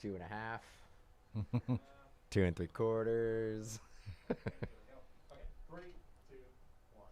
2.5. 2 3/4. Okay, 3, 2, 1.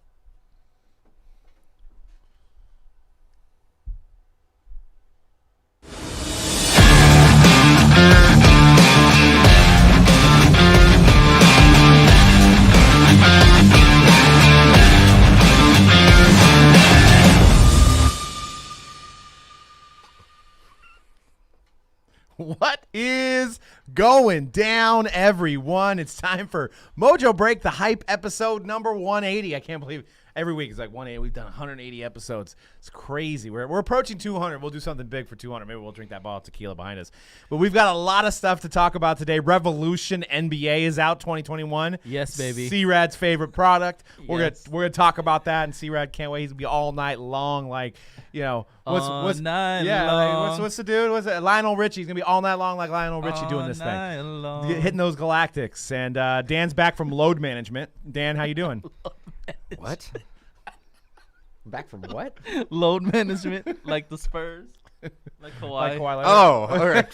What is going down, everyone? It's time for Mojobreak, the hype episode number 180. I can't believe every week it's like 180. We've done 180 episodes. It's crazy. We're approaching 200. We'll do something big for 200. Maybe we'll drink that bottle of tequila behind us. But we've got a lot of stuff to talk about today. Revolution NBA is out 2021. Yes, baby. C-Rad's favorite product. Yes. We're gonna talk about that, and C-Rad can't wait. He's gonna be all night long, like, you know, what's night yeah, long. like, what's the dude? What's it? Lionel Richie. He's gonna be all night long like Lionel Richie doing this night thing. long. Hitting those galactics. And Dan's back from load management. Dan, how you doing? What? Back from what? Load management, like the Spurs, like Kawhi. Like Kawhi Leonard. Oh, all right.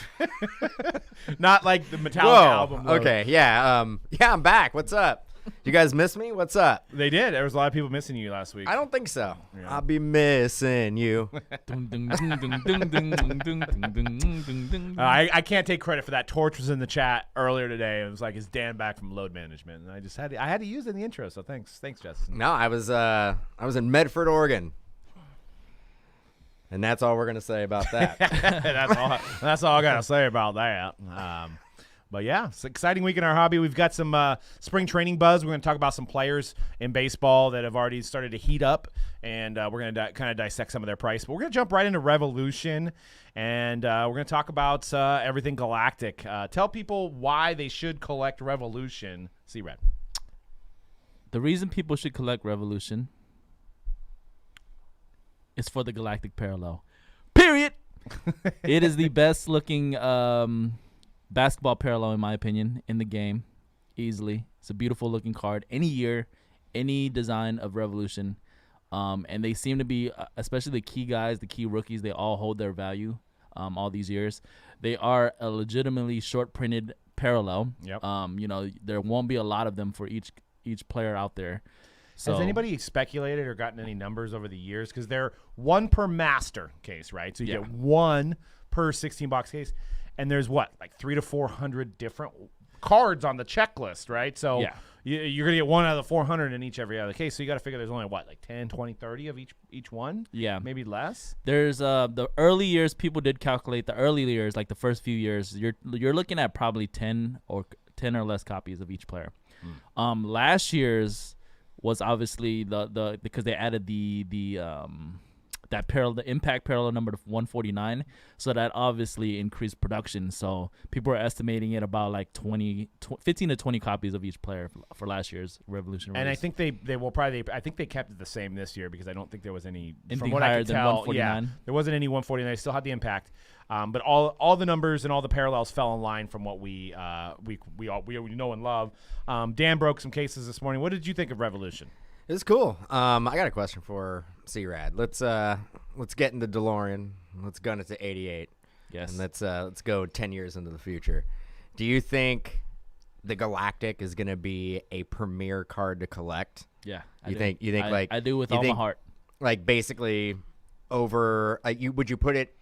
Not like the Metallica Whoa. album. Load. Okay, yeah. Yeah, I'm back. What's up? You guys miss me? What's up? They did. There was a lot of people missing you last week. I don't think so. Yeah. I'll be missing you. I can't take credit for that. Torch was in the chat earlier today. It was like, is Dan back from load management? And I just had to use it in the intro. So thanks, Justin. No, I was in Medford, Oregon. And that's all we're gonna say about that. That's all I gotta say about that. But yeah, it's an exciting week in our hobby. We've got some spring training buzz. We're going to talk about some players in baseball that have already started to heat up, and we're going to kind of dissect some of their price. But we're going to jump right into Revolution, and we're going to talk about everything Galactic. Tell people why they should collect Revolution. C-Rad. The reason people should collect Revolution is for the Galactic Parallel. Period. It is the best looking basketball parallel, in my opinion, in the game, easily. It's a beautiful looking card. Any year, any design of Revolution, and they seem to be, especially the key guys, the key rookies, they all hold their value all these years. They are a legitimately short printed parallel. Yep. You know, there won't be a lot of them for each player out there. So, has anybody speculated or gotten any numbers over the years? Because they're one per master case, right? So you get one per 16-box case. And there's what, like 300 to 400 different cards on the checklist, right? So you're going to get one out of the 400 in every other case. So you got to figure there's only, what, like 10, 20, 30 of each one? Yeah. Maybe less? There's the early years, people did calculate the early years, like the first few years, you're looking at probably 10 or less copies of each player. Last year's was obviously the because they added the impact parallel number to 149, so that obviously increased production. So people are estimating it about like 15 to 20 copies of each player for last year's Revolution release. And I think they will probably. I think they kept it the same this year because I don't think there was any. Anything from what higher I could than tell, 149? Yeah, there wasn't any 149. They still had the impact, but all the numbers and all the parallels fell in line from what we know and love. Dan broke some cases this morning. What did you think of Revolution? It's cool. I got a question for C-Rad. Let's get in the DeLorean. Let's gun it to 88. Yes. And let's go 10 years into the future. Do you think the Galactic is going to be a premier card to collect? Yeah. You think like I do with all my heart. Like basically over would you put it?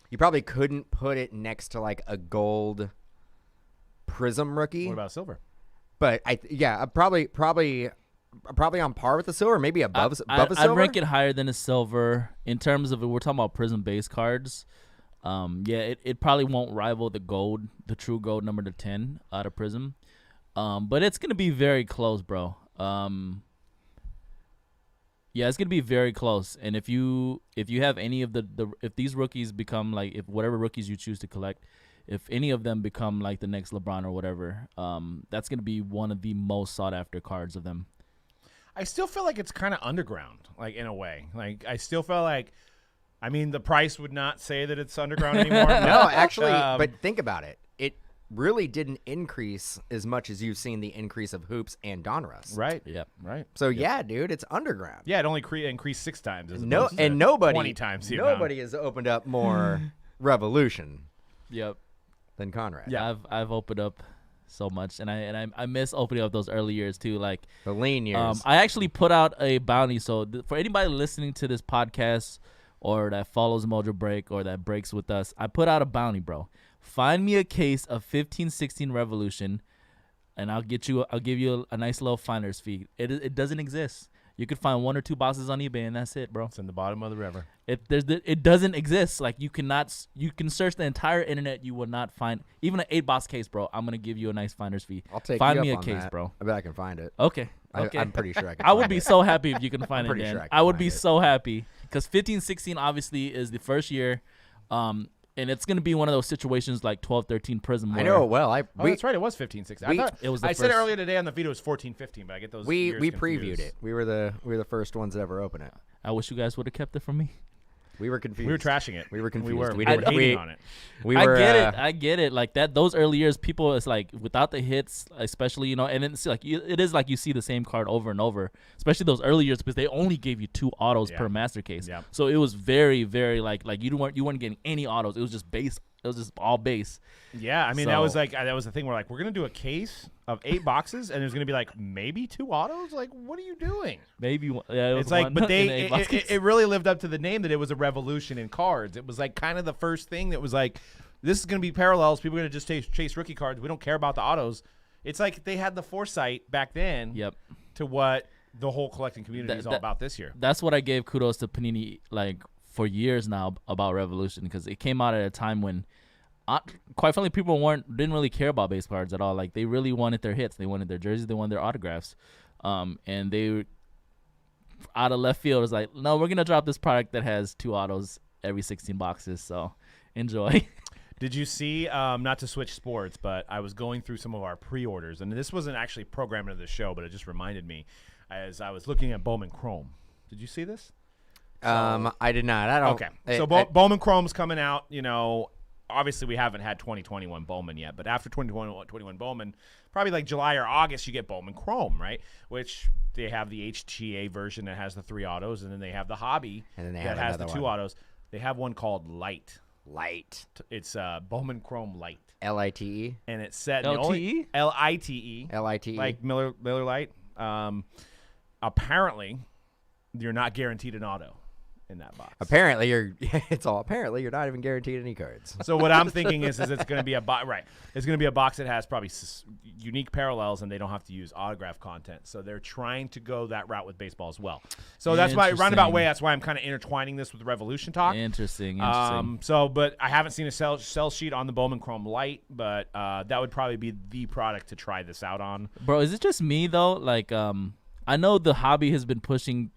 You probably couldn't put it next to like a gold Prism rookie. What about silver? But probably on par with the silver, maybe above a silver. I'd rank it higher than a silver in terms of, we're talking about Prism base cards. It probably won't rival the gold, the true gold number to 10 out of Prism. But it's gonna be very close, bro. It's gonna be very close. And if you have any of if these rookies become like, if whatever rookies you choose to collect, if any of them become like the next LeBron or whatever, that's gonna be one of the most sought after cards of them. I still feel like it's kind of underground, like in a way. Like I still feel like, I mean, the price would not say that it's underground anymore. No, actually, but think about it. really didn't increase as much as you've seen the increase of hoops and Donruss. Right. Yep. Right. So yeah, dude, it's underground. Yeah, it only increased 6 times. As No, opposed to and nobody 20 times the amount. nobody has opened up more Revolution Yep. than Conrad. Yeah. I've opened up so much, and I miss opening up those early years too. Like The lean years. I actually put out a bounty. So for anybody listening to this podcast or that follows Mojobreak or that breaks with us, I put out a bounty, bro. Find me a case of 1516 Revolution, and I'll give you a nice little finder's fee. It doesn't exist. You could find 1 or 2 boxes on eBay, and that's it, bro. It's in the bottom of the river. It doesn't exist. Like you can search the entire internet, you will not find even an 8-box case, bro. I'm gonna give you a nice finder's fee. I'll take find you me up a on case, that. bro. I bet I can find it. Okay. Okay. I'm pretty sure I can. I would find be it. so happy if you can find it, pretty Dan. sure I can I would find be it. so happy because 1516 obviously is the first year, and it's gonna be one of those situations like 12-13 Prism. I where know it well. Oh, that's right. It was 15-16. I we- thought It was the I said first- earlier today on the feed it was 14-15, but I get those. We years previewed confused. it. We were the first ones to ever open it. I wish you guys would have kept it from me. We were confused. We were trashing it. We were confused. We were. We We didn't- were hating we- on it. We were. I get it. Like that, those early years, people is like without the hits, especially and then it's like it is like you see the same card over and over, especially those early years because they only gave you 2 autos Yeah. per master case. Yeah. So it was very, very like you weren't getting any autos. It was just base. It was just all base. Yeah, I mean that was So- that was the thing. We're like, we're gonna do a case of 8 boxes, and there's gonna be like maybe 2 autos. Like, what are you doing? Maybe yeah, it was It's like, one but in the 8-box it case. really lived up to the name that it was a revolution in cards. It was like kind of the first thing that was like, this is gonna be parallels. People are gonna just chase rookie cards. We don't care about the autos. It's like they had the foresight back then. Yep. To what the whole collecting community is all that- about this year. That's what I gave kudos to Panini like for years now about Revolution because it came out at a time when, quite frankly, people didn't really care about base cards at all. Like they really wanted their hits, they wanted their jerseys, they wanted their autographs, and they out of left field was like, no, we're gonna drop this product that has 2 autos every 16 boxes. So enjoy. Did you see, not to switch sports, but I was going through some of our pre-orders, and this wasn't actually programmed into the show, but it just reminded me as I was looking at Bowman Chrome. Did you see this? I did not. I don't. Okay. So Bowman Chrome's coming out, obviously we haven't had 2021 Bowman yet, but after 2021 Bowman, probably like July or August, you get Bowman Chrome, right? Which they have the HTA version that has the 3 autos, and then they have the hobby And then they that have has the another 2 one. autos. They have one called Light. Light. It's Bowman Chrome Light. LITE. And it's set LTE? LITE. LITE. Like Miller Lite. Apparently, you're not guaranteed an auto in that box. Apparently you're not even guaranteed any cards. So what I'm thinking is it's going to be a box. Right, it's going to be a box that has probably unique parallels, and they don't have to use autograph content. So they're trying to go that route with baseball as well. So that's why roundabout way. That's why I'm kind of intertwining this with Revolution talk. Interesting. But I haven't seen a sell sheet on the Bowman Chrome Light, but that would probably be the product to try this out on. Bro, is it just me though? Like, I know the hobby has been pushing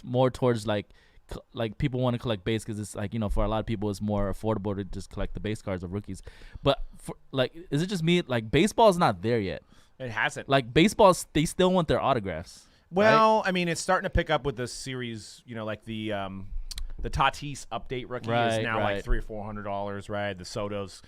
more towards like people want to collect base because it's like for a lot of people it's more affordable to just collect the base cards of rookies. But is it just me? Like, baseball's not there yet. It hasn't. Like baseball, they still want their autographs. Well, right? I mean, it's starting to pick up with the series. Like the Tatis update rookie is now like $300 or $400, right? The Soto's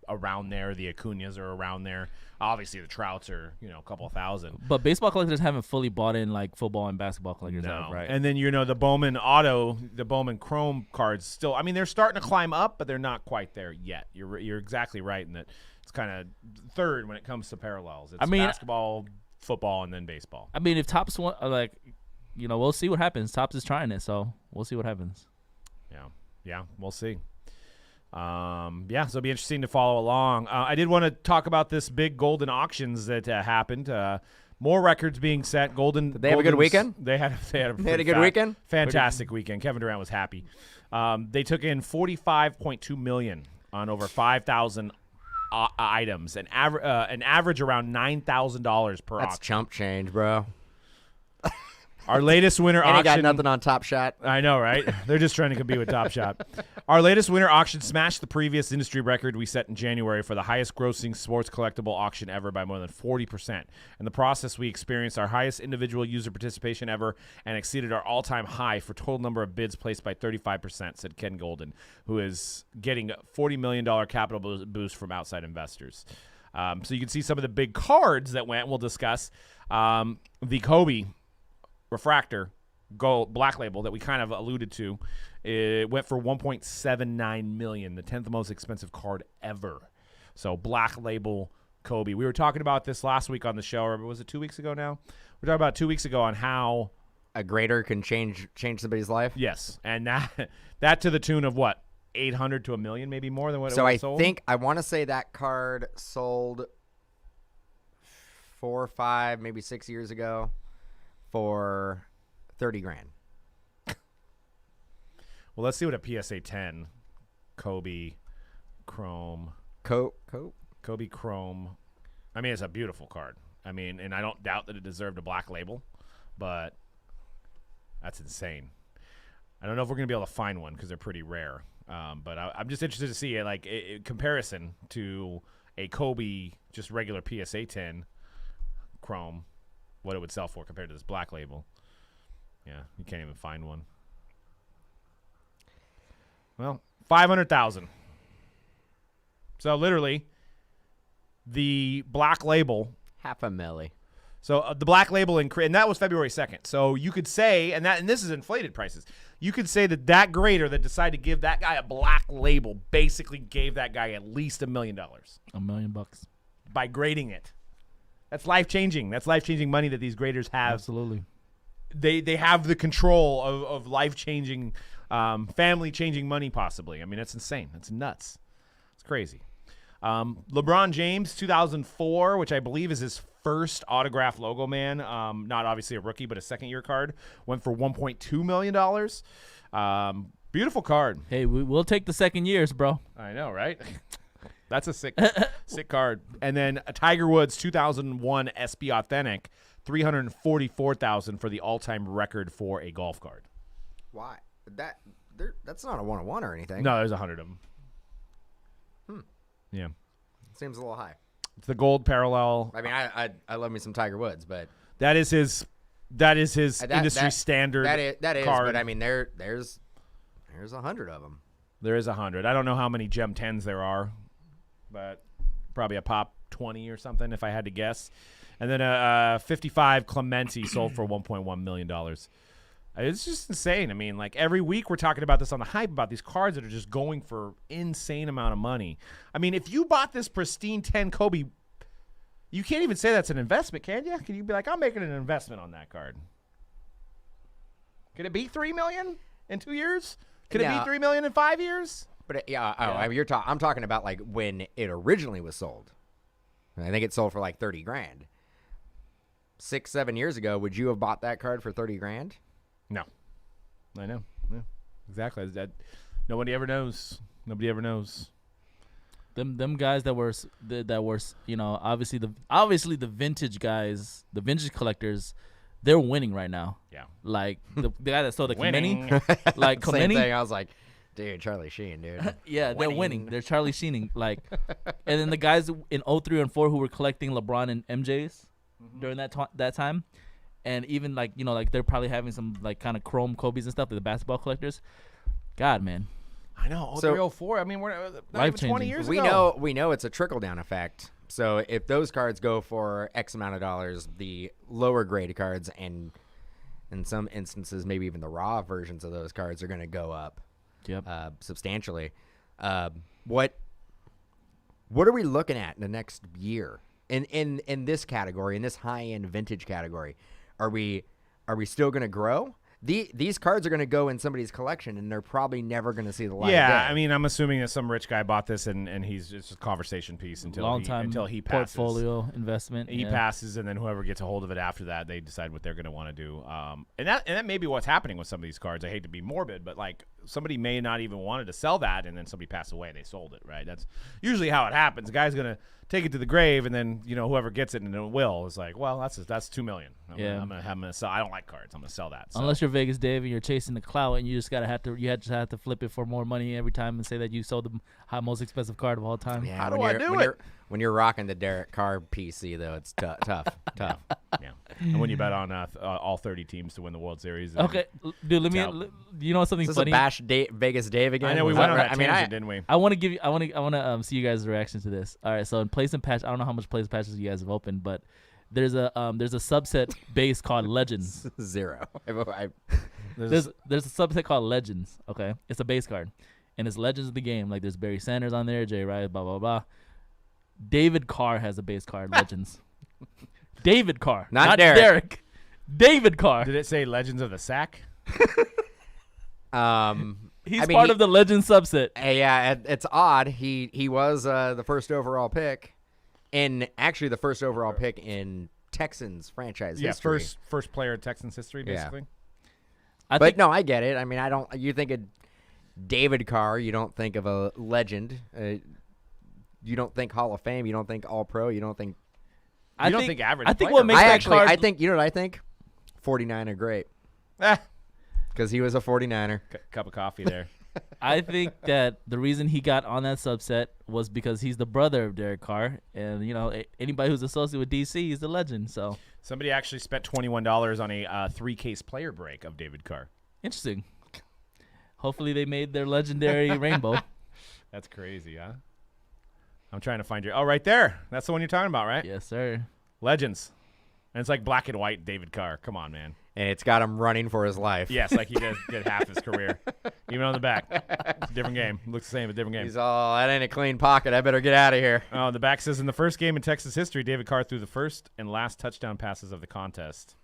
around there. The Acuñas are around there. Obviously, the Trouts are a couple thousand. But baseball collectors haven't fully bought in like football and basketball collectors No, have, right? And then the Bowman Auto, the Bowman Chrome cards still. I mean, they're starting to climb up, but they're not quite there yet. You're exactly right in that it's kind of third when it comes to parallels. It's basketball, football, and then baseball. I mean, if Topps want we'll see what happens. Topps is trying it, so we'll see what happens. Yeah, we'll see. So it'll be interesting to follow along. I did want to talk about this big Golden auctions that happened. More records being set. Did they have a good weekend? They had a good weekend? Fantastic weekend. Kevin Durant was happy. They took in $45.2 million on over 5,000 items, an average around $9,000 per That's auction. chump change, bro. Our latest winter And he auction. got nothing on Top Shot. I know, right? They're just trying to compete with Top Shot. Our latest winter auction smashed the previous industry record we set in January for the highest grossing sports collectible auction ever by more than 40%. In the process, we experienced our highest individual user participation ever and exceeded our all-time high for total number of bids placed by 35%, said Ken Golden, who is getting a $40 million capital boost from outside investors. So you can see some of the big cards that went. We'll discuss the Kobe refractor gold black label that we kind of alluded to. It went for $1.79 million, the 10th most expensive card ever. So black label Kobe. We were talking about this last week on the show, or was it 2 weeks ago now? We were talking about 2 weeks ago on how A grader can change somebody's life. yes, and that to the tune of what, 800 to $1 million, maybe more than what So it I was sold. think I want to say that card sold 4 or 5, maybe 6 years ago for $30,000. Well, let's see what a PSA 10 Kobe Chrome. Kobe Chrome. I mean, it's a beautiful card. I mean, and I don't doubt that it deserved a black label, but that's insane. I don't know if we're going to be able to find one because they're pretty rare. But I'm just interested to see like comparison to a Kobe just regular PSA 10 Chrome, what it would sell for compared to this black label. Yeah, you can't even find one. Well, 500,000. So literally, the black label. $500,000. So the black label and that was February 2nd. So you could say, and this is inflated prices. You could say that grader that decided to give that guy a black label basically gave that guy at least $1 million. $1 million By grading it. That's life changing. That's life changing money that these graders have. Absolutely. They have the control of life changing, family changing money possibly. I mean, that's insane. That's nuts. It's crazy. LeBron James, 2004, which I believe is his first autograph logo man. Not obviously a rookie, but a second-year card. Went for $1.2 million. Beautiful card. Hey, we'll take the second years, bro. I know, right? That's a sick card. And then a Tiger Woods 2001 SB Authentic, $344,000 for the all-time record for a golf card. Why? That's not a 101 or anything. No, there's 100 of them. Yeah. Seems a little high. It's the gold parallel. I mean, I love me some Tiger Woods, but That is his industry standard. that is. card. But I mean, there's 100 of them. There is 100. I don't know how many Gem 10s there are, but probably a pop 20 or something if I had to guess. And then a 55 Clemente sold for $1.1 million. It's just insane. I mean, like every week we're talking about this on the hype about these cards that are just going for insane amount of money. I mean, if you bought this pristine 10 Kobe, you can't even say that's an investment, can you? Can you be like, I'm making an investment on that card? Could it be $3 million in 2 years? Could it be $3 million in 5 years? But I mean, I'm talking about like when it originally was sold. I think it sold for like $30,000. 6-7 years ago, would you have bought that card for $30,000? No, I know. Yeah, exactly. That nobody ever knows. Nobody ever knows. Them guys that were obviously the vintage guys, the vintage collectors, they're winning right now. Yeah. Like the guy that sold the Winning. Clemente, like Same Clemente. thing. I was like, dude, Charlie Sheen, dude. Yeah, they're winning. They're Charlie Sheening. Like, and then the guys in 03 and 04 who were collecting LeBron and MJ's during that time. And even like they're probably having some like kind of chrome Kobe's and stuff, like the basketball collectors. God, man. I know. So- 0304. I mean, we're not even 20 years we ago. know it's a trickle down effect. So if those cards go for X amount of dollars, the lower grade cards and in some instances maybe even the raw versions of those cards are going to go up substantially. What are we looking at in the next year in this category, in this high end vintage category? Are we still going to grow? These cards are going to go in somebody's collection, and they're probably never going to see the light of day. I mean, I'm assuming that some rich guy bought this, and he's just a conversation piece until he passes. Portfolio investment. He passes, and then whoever gets a hold of it after that, they decide what they're going to want to do. And that may be what's happening with some of these cards. I hate to be morbid, but like somebody may not even wanted to sell that, and then somebody passed away and they sold it. Right? That's usually how it happens. The guy's going to take it to the grave, and then whoever gets it, and it will is like, well, that's $2 million. I'm gonna sell. I don't like cards. I'm gonna sell that. So. Unless you're Vegas Dave and you're chasing the clout, and you just have to flip it for more money every time and say that you sold the most expensive card of all time. Yeah, How do I do it? When you're rocking the Derek Carr PC, though, it's tough. Yeah. And when you bet on all 30 teams to win the World Series. Okay, dude. You know something Is this funny? a bash Vegas Dave again? I know we Was went on right? that tangent, didn't we? I want to give you. I want to see you guys' reaction to this. All right, so in place and patch, I don't know how much place and patches you guys have opened, but there's a subset base called Legends. 0. There's a subset called Legends. Okay, it's a base card, and it's Legends of the game. Like there's Barry Sanders on there, Jay Rice, blah blah blah. David Carr has a base card, Legends. David Carr, Not Derek. David Carr. Did it say Legends of the Sack? He's part of the Legends subset. Yeah, it's odd. He was the first overall pick, and actually the first overall pick in Texans franchise history. First player in Texans history, basically. But no, I get it. I mean, I don't. You think of David Carr, you don't think of a legend. You don't think Hall of Fame. You don't think All Pro. You don't think. You don't think average. I think player. what makes that card. I think you know what I think. 49er great because he was a 49er. Cup of coffee there. I think that the reason he got on that subset was because he's the brother of Derek Carr, and anybody who's associated with DC is the legend. So somebody actually spent $21 on a 3-case player break of David Carr. interesting. Hopefully they made their legendary rainbow. That's crazy, huh? I'm trying to find your. Oh, right there. That's the one you're talking about, right? Yes, sir. Legends. And it's like black and white David Carr. Come on, man. And it's got him running for his life. Yes, like he did half his career. Even on the back. It's a different game. Looks the same, but different game. He's all, that ain't a clean pocket. I better get out of here. Oh, the back says, in the first game in Texas history, David Carr threw the first and last touchdown passes of the contest.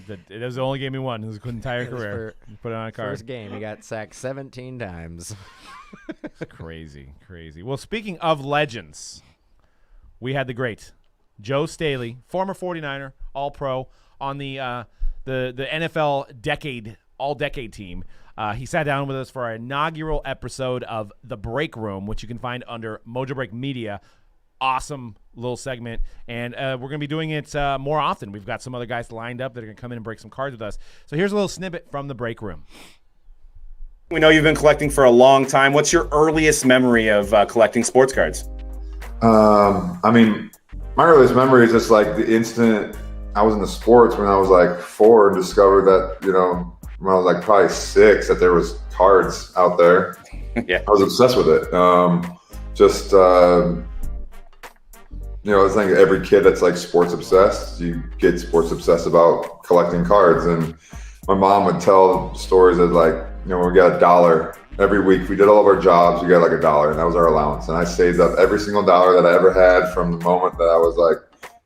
It was the only game he won his entire career. Put it on a card. First game, he got sacked 17 times. Crazy. Well, speaking of legends, we had the great Joe Staley, former 49er, All-Pro, on the NFL all-decade team. He sat down with us for our inaugural episode of The Break Room, which you can find under Mojobreak Media. Awesome little segment, and we're going to be doing it more often. We've got some other guys lined up that are going to come in and break some cards with us. So here's a little snippet from The Break Room. We know you've been collecting for a long time. What's your earliest memory of collecting sports cards? I mean, my earliest memory is just like the instant I was in the sports when I was like 4 and discovered that, when I was like probably 6, that there was cards out there. Yeah. I was obsessed with it. It's like every kid that's like sports obsessed, you get sports obsessed about collecting cards. And my mom would tell stories of like, we got $1 every week. We did all of our jobs. We got like $1, and that was our allowance. And I saved up every single dollar that I ever had from the moment that I was like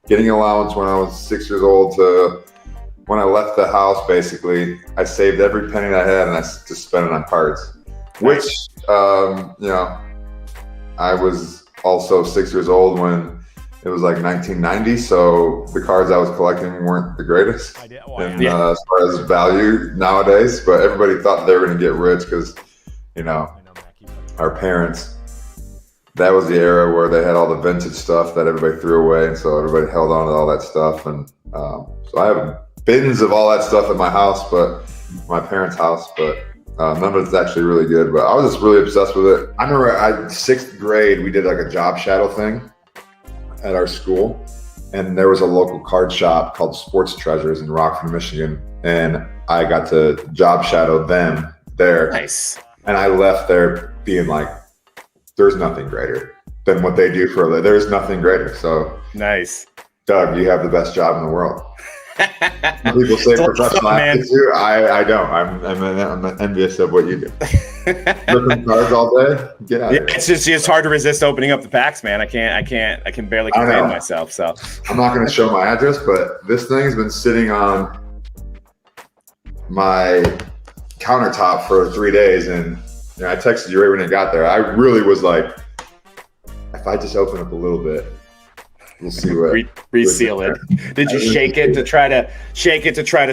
getting allowance when I was 6 years old to when I left the house. Basically, I saved every penny that I had, and I just spent it on cards. Which, I was also 6 years old when it was like 1990, so the cards I was collecting weren't the greatest as far as value nowadays. But everybody thought they were going to get rich because, our parents, that was the era where they had all the vintage stuff that everybody threw away, and so everybody held on to all that stuff. And so I have bins of all that stuff at my house, but my parents' house, but none of it's actually really good. But I was just really obsessed with it. I remember in 6th grade, we did like a job shadow thing at our school, and there was a local card shop called Sports Treasures in Rockford, Michigan, and I got to job shadow them there. Nice. And I left there being like, there's nothing greater than what they do for a living. There's nothing greater. So nice. Doug, you have the best job in the world. People say professional athletes do. I don't. I'm envious of what you do. Looking cards all day. Get out of here. It's hard to resist opening up the packs, man. I can barely contain myself. So I'm not going to show my address, but this thing's been sitting on my countertop for 3 days, and I texted you right when it got there. I really was like, if I just open up a little bit, we'll see what reseal it. Did you shake it to try to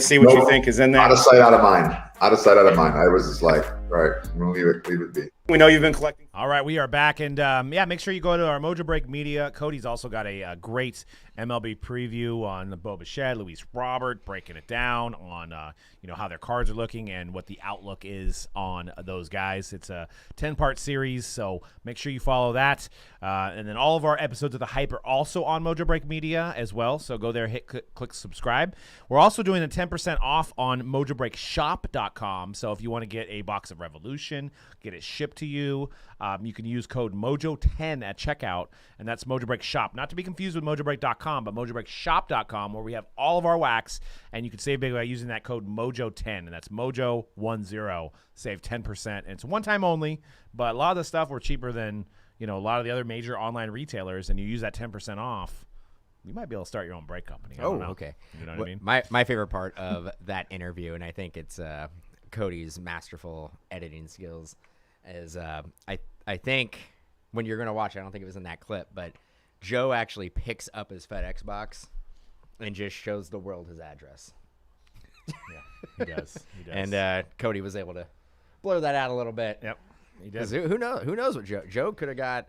see what you think is in there? Out of sight, out of mind. I was just like, right, I'm gonna leave it be. We know you've been collecting. All right, we are back, and make sure you go to our Mojobreak Media. Cody's also got a great MLB preview on the Bo Bichette, Luis Robert, breaking it down on how their cards are looking and what the outlook is on those guys. It's a 10-part series, so make sure you follow that. And then all of our episodes of The Hype are also on Mojobreak Media as well, so go there, click subscribe. We're also doing a 10% off on MojobreakShop.com, so if you want to get a box of Revolution, get it shipped to you, you can use code MOJO10 at checkout, and that's Mojobreak Shop. Not to be confused with Mojobreak.com, but MojobreakShop.com, where we have all of our wax, and you can save big by using that code MOJO10, and that's MOJO10. Save 10%. And it's one time only, but a lot of the stuff were cheaper than a lot of the other major online retailers, and you use that 10% off, you might be able to start your own break company. I don't know. Okay. You know what I mean? My favorite part of that interview, and I think it's Cody's masterful editing skills, is I think when you're going to watch it, I don't think it was in that clip, but Joe actually picks up his FedEx box and just shows the world his address. Yeah, he does. And Cody was able to blur that out a little bit. Yep, he did. 'Cause who knows what Joe could have got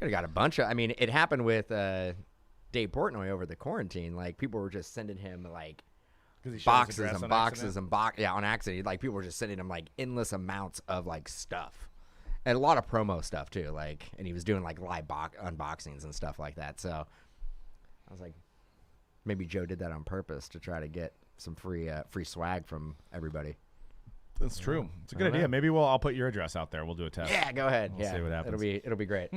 a bunch of. I mean, it happened with Dave Portnoy over the quarantine. Like, people were just sending him like boxes and boxes and on accident. Like, people were just sending him like endless amounts of like stuff, and a lot of promo stuff too. Like, and he was doing like live unboxings and stuff like that. So I was like, maybe Joe did that on purpose to try to get some free swag from everybody. That's true. It's a good idea. Maybe I'll put your address out there. We'll do a test. Yeah, go ahead. We'll see what happens. It'll be great.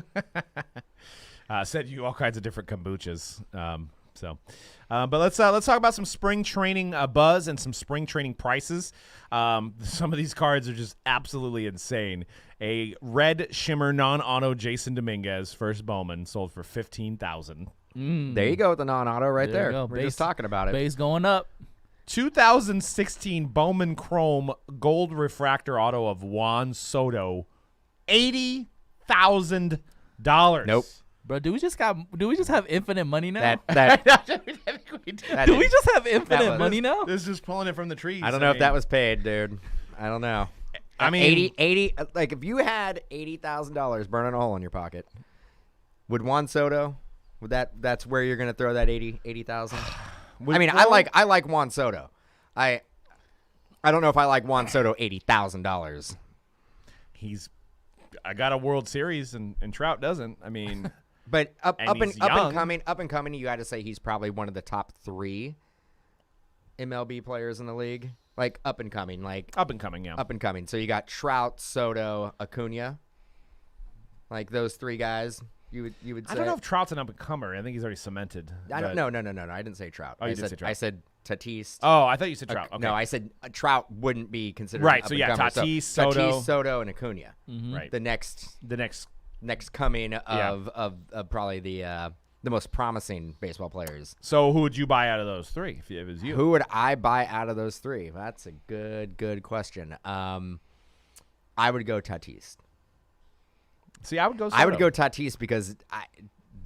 Sent you all kinds of different kombuchas. But let's talk about some spring training buzz and some spring training prices. Some of these cards are just absolutely insane. A red shimmer non-auto Jason Dominguez first Bowman sold for $15,000. There you go with the non-auto right There you there. go. We're just talking about it. Base going up. 2016 Bowman Chrome Gold Refractor Auto of Juan Soto, $80,000. Nope. Bro, do we just have infinite money now? Do we just have infinite money now? This is just pulling it from the trees. I don't know if that was paid, dude. I don't know. I mean, 80 like if you had $80,000 burning a hole in your pocket, would Juan Soto, that's where you're going to throw that 80,000? I mean, I like Juan Soto. I don't know if I like Juan Soto $80,000. I got a World Series and Trout doesn't. I mean, but up and young. coming, you got to say he's probably one of the top 3 MLB players in the league. Like up and coming, yeah. Up and coming. So you got Trout, Soto, Acuna. Like those 3 guys. You would say. I don't know if Trout's an up-and-comer. I think he's already cemented. No. I didn't say Trout. Oh, you did say Trout. I said Tatis. Oh, I thought you said Trout. Okay. No, I said Trout wouldn't be considered right. an So yeah, up-and-comer. Tatis, Soto. Tatis, Soto, and Acuna. Mm-hmm. Right. The next coming Yeah. of probably the most promising baseball players. So who would you buy out of those 3 if it was you? Who would I buy out of those 3? That's a good question. I would go Tatis. See, I would go Soto. I would go Tatis because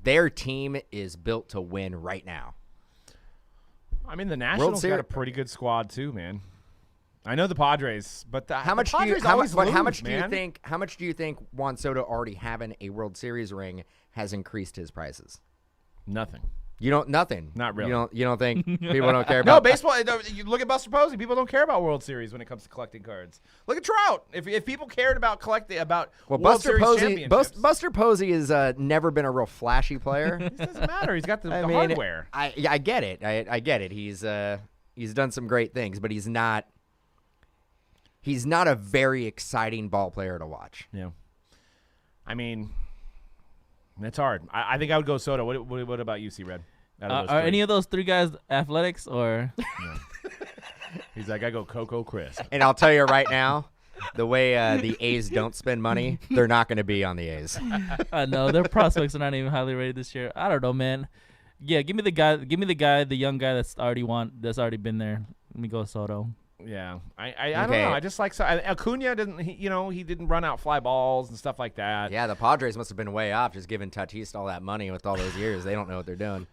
their team is built to win right now. I mean, the Nationals got a pretty good squad too, man. I know the Padres, but how much do you think Juan Soto already having a World Series ring has increased his prices? Nothing. Nothing. Not really. You don't think people don't care No, about baseball. You look at Buster Posey. People don't care about World Series when it comes to collecting cards. Look at Trout. If people cared about World Buster Series championships, Buster Posey has never been a real flashy player. it doesn't matter. He's got the hardware. I get it. I get it. He's done some great things, but he's not a very exciting ball player to watch. Yeah. I mean, it's hard. I think I would go Soto. What about you, C-Rad? Are any of those 3 guys athletics or? Yeah. He's like, I go Coco Crisp. And I'll tell you right now, the way the A's don't spend money, they're not going to be on the A's. I know their prospects are not even highly rated this year. I don't know, man. Yeah, give me the young guy that's already been there. Let me go Soto. Yeah, I don't know. I just like Acuna didn't. He didn't run out fly balls and stuff like that. Yeah, the Padres must have been way off just giving Tatis all that money with all those years. They don't know what they're doing.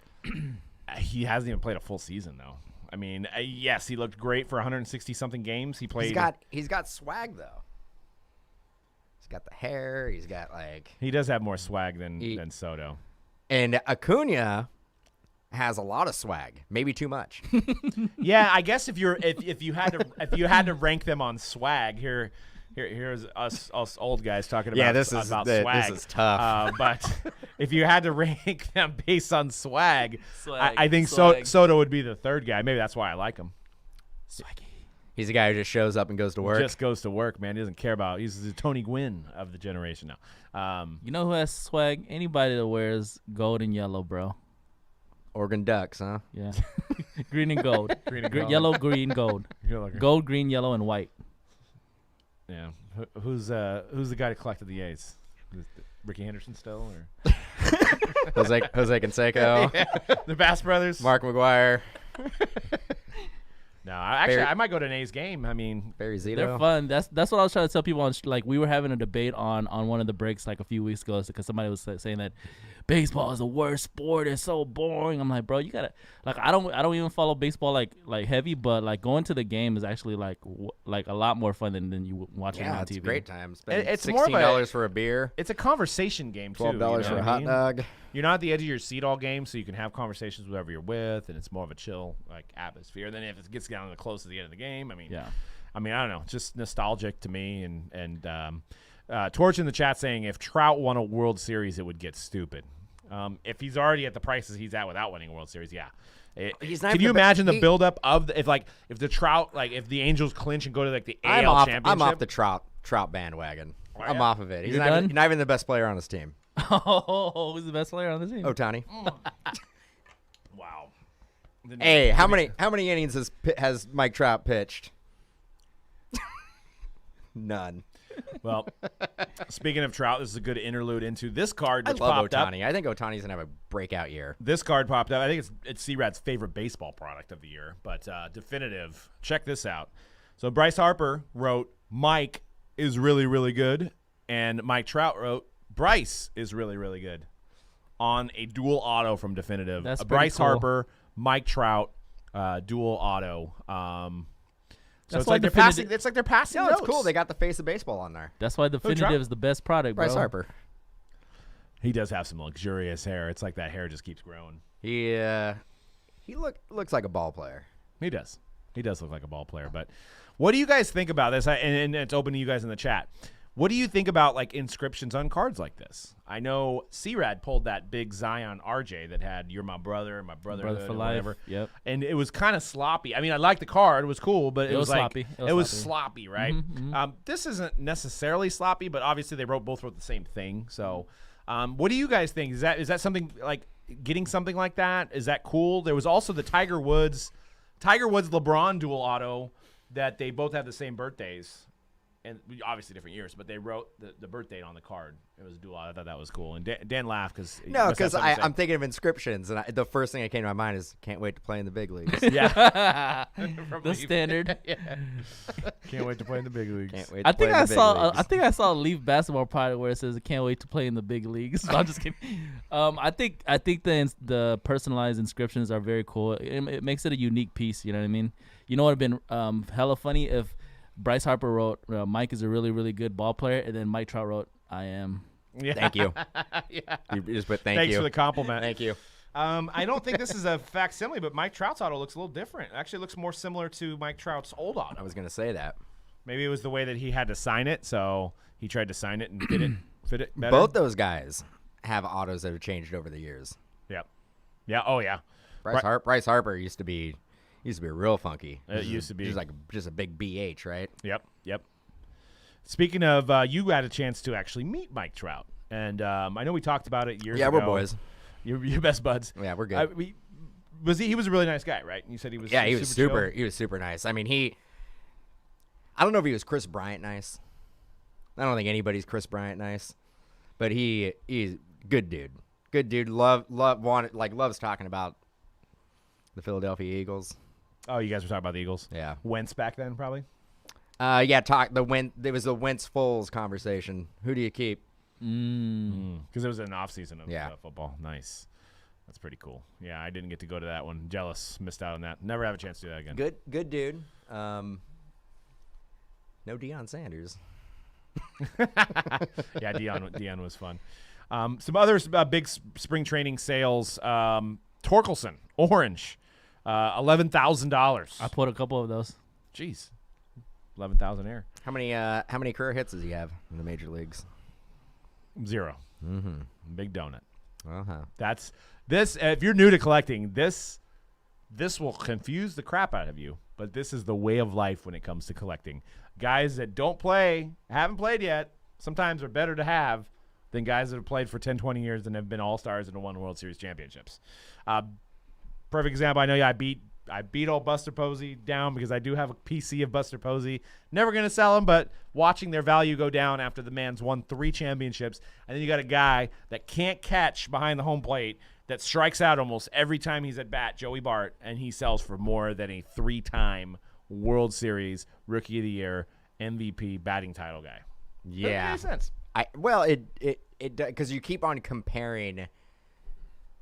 He hasn't even played a full season though. I mean, yes, he looked great for 160 something games. He played. He's got swag though. He's got the hair. He's got like, He does have more swag than Soto. and Acuna has a lot of swag, maybe too much. Yeah, I guess if you had to rank them on swag, here's us old guys talking about about swag. This is tough. But if you had to rank them based on swag, Swag, I think swag. Soto would be the third guy. Maybe that's why I like him. Swaggy. He's a guy who just shows up and goes to work. Just goes to work, man. He doesn't care about. He's the Tony Gwynn of the generation now. You know who has swag? Anybody that wears gold and yellow, bro. Oregon Ducks, huh? Yeah. Green and gold. Green and gold. Yellow, green, gold. Gold, green, yellow, and white. Yeah. Who's the guy that collected the A's? Ricky Henderson still, or Jose Canseco, yeah. The Bass Brothers? Mark McGuire, No, actually, Barry- I might go to an A's game. I mean, Barry Zito. They're fun. That's what I was trying to tell people on. Like we were having a debate on one of the breaks like a few weeks ago because somebody was saying that baseball is the worst sport. It's so boring. I'm like, bro, you gotta like I don't even follow baseball like heavy, but like going to the game is actually like a lot more fun than you watching it Yeah, on it's TV. a great time. Spend It's more of a- $16 for a beer, it's a conversation game too. $12 you know for what a I hot mean? dog. You're not at the edge of your seat all game, so you can have conversations with whoever you're with, and it's more of a chill like atmosphere. Then if it gets down to close to the end of the game, I mean, Yeah. I don't know, it's just nostalgic to me. And Torch in the chat saying if Trout won a World Series, it would get stupid. If he's already at the prices he's at without winning a World Series, yeah. He's not Can even you the best- imagine the he- buildup of if the Trout if the Angels clinch and go to like the I'm AL off. championship? I'm off the Trout bandwagon. I'm yeah? off of it. He's You're not done? even the best player on his team. Oh, who's the best player on the team? Otani. Wow. Hey, how many innings has Mike Trout pitched? None. Well, speaking of Trout, this is a good interlude into this card I which love popped up. Otani. I think Otani's gonna have a breakout year. This card popped up. I think it's C-Rad's favorite baseball product of the year, but definitive. Check this out. So Bryce Harper wrote, Mike is really, really good, and Mike Trout wrote, Bryce is really, really good on a dual auto from Definitive. That's Bryce pretty cool. Harper, Mike Trout, dual auto. So That's it's why like they're Definitive- passing. It's like they're passing. No, it's notes. cool. They got the face of baseball on there. That's why Trout? Definitive is the best product, bro. Bryce Harper. He does have some luxurious hair. It's like that hair just keeps growing. He looks like a ball player. He does. He does look like a ball player. But what do you guys think about this? And it's open to you guys in the chat. What do you think about like inscriptions on cards like this? I know C-Rad pulled that big Zion RJ that had "You're my brother, my brotherhood," Brother for or life. whatever. Yep. And it was kind of sloppy. I mean, I liked the card; it was cool, but it was like sloppy. it was sloppy, right? This isn't necessarily sloppy, but obviously they both wrote the same thing. So, what do you guys think? Is that something like getting something like that? Is that cool? There was also the Tiger Woods LeBron dual auto that they both had the same birthdays. And obviously different years, but they wrote the birth date on the card. It was dual. I thought that was cool. And Dan laughed because I'm thinking of inscriptions, and the first thing that came to my mind is can't wait to play in the big leagues. yeah, The standard. can't wait to play in the big leagues. Can't wait. To I think play in I the big saw. leagues. I think I saw a Leaf basketball product where it says, "I can't wait to play in the big leagues." So I'm just kidding. I think the personalized inscriptions are very cool. It makes it a unique piece. You know what I mean? You know what would have been hella funny if Bryce Harper wrote, "Mike is a really, really good ball player," and then Mike Trout wrote, "I am." Yeah. Thank you. Yeah. You just put thank Thanks you. for the compliment. Thank you. I don't think this is a facsimile, but Mike Trout's auto looks a little different. It actually looks more similar to Mike Trout's old auto. I was gonna say that. Maybe it was the way that he had to sign it, so he tried to sign it and fit it better. Both those guys have autos that have changed over the years. Yep. Yeah. Oh yeah. Bryce Harper used to be real funky. It used to be. just a big BH, right? Yep. Speaking of, you had a chance to actually meet Mike Trout, and I know we talked about it years ago. Yeah, we're boys. You're best buds. Yeah, we're good. He was a really nice guy, right? You said he was. Yeah, he was super. chill? He was super nice. I mean, I don't know if he was Chris Bryant nice. I don't think anybody's Chris Bryant nice, but he's good dude. Good dude. Loves talking about the Philadelphia Eagles. Oh, you guys were talking about the Eagles. Yeah. Wentz back then, probably. Yeah. There was the Wentz Foles conversation. Who do you keep? Because it was an off season of Yeah. football. Nice. That's pretty cool. Yeah, I didn't get to go to that one. Jealous. Missed out on that. Never have a chance to do that again. Good dude. No Deion Sanders. Yeah, Dion was fun. Some other big spring training sales. Torkelson, orange, $11,000. I put a couple of those. Jeez, 11,000 air. How many career hits does he have in the major leagues? 0. Mm-hmm. Big donut. Uh-huh. That's this. If you're new to collecting, this will confuse the crap out of you. But this is the way of life when it comes to collecting. Guys that don't play, haven't played yet, sometimes are better to have than guys that have played for 10, 20 years and have been all-stars and have won World Series championships. Perfect example. I know I beat old Buster Posey down because I do have a PC of Buster Posey. Never going to sell him, but watching their value go down after the man's won 3 championships. And then you got a guy that can't catch behind the home plate that strikes out almost every time he's at bat, Joey Bart, and he sells for more than a 3-time World Series Rookie of the Year MVP batting title guy. Yeah. Doesn't make sense. It because you keep on comparing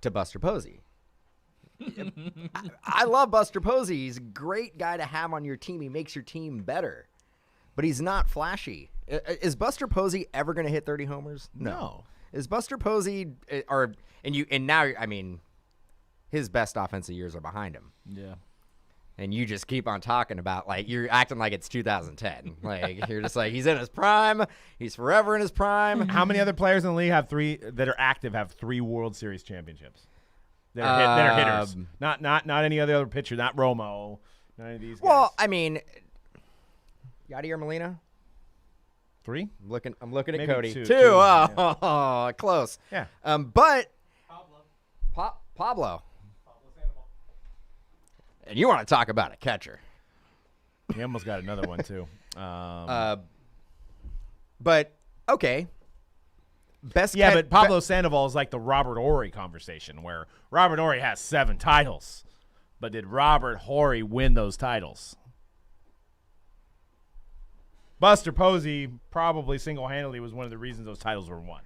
to Buster Posey. I love Buster Posey. He's a great guy to have on your team. He makes your team better, but he's not flashy. Is Buster Posey ever going to hit 30 homers? No. Is Buster Posey his best offensive years are behind him. Yeah. And you just keep on talking about, like, you're acting like it's 2010. Like, you're just like, he's in his prime. He's forever in his prime. How many other players in the league have 3 that are active have 3 World Series championships? That are hitters. Not any other pitcher. Not Romo. None of these guys. Well, I mean, Yadier Molina. 3? I'm looking at Maybe Cody. 2. 2. Oh, close. Yeah. But Pablo. Pablo. Pablo Sandoval. And you want to talk about a catcher. He almost got another one, too. But, okay. But Pablo Sandoval is like the Robert Horry conversation, where Robert Horry has 7 titles. But did Robert Horry win those titles? Buster Posey probably single-handedly was one of the reasons those titles were won.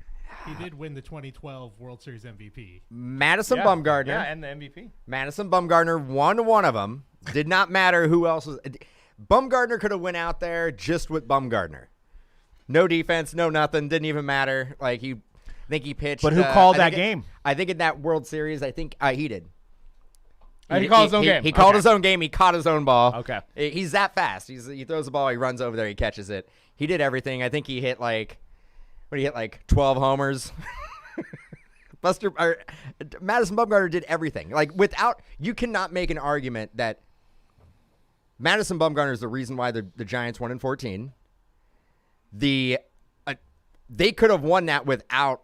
He did win the 2012 World Series MVP. Madison Bumgarner. Yeah, and the MVP. Madison Bumgarner won one of them. Did not matter who else was. Bumgarner could have went out there just with Bumgarner. No defense, no nothing. Didn't even matter. Like, I think he pitched. But who called that game? I think in that World Series, I think he did. He called his own game. He called his own game. He caught his own ball. Okay. He's that fast. He throws the ball. He runs over there. He catches it. He did everything. I think he hit like 12 homers. Madison Bumgarner did everything. Like, you cannot make an argument that Madison Bumgarner is the reason why the Giants won in 14. They could have won that without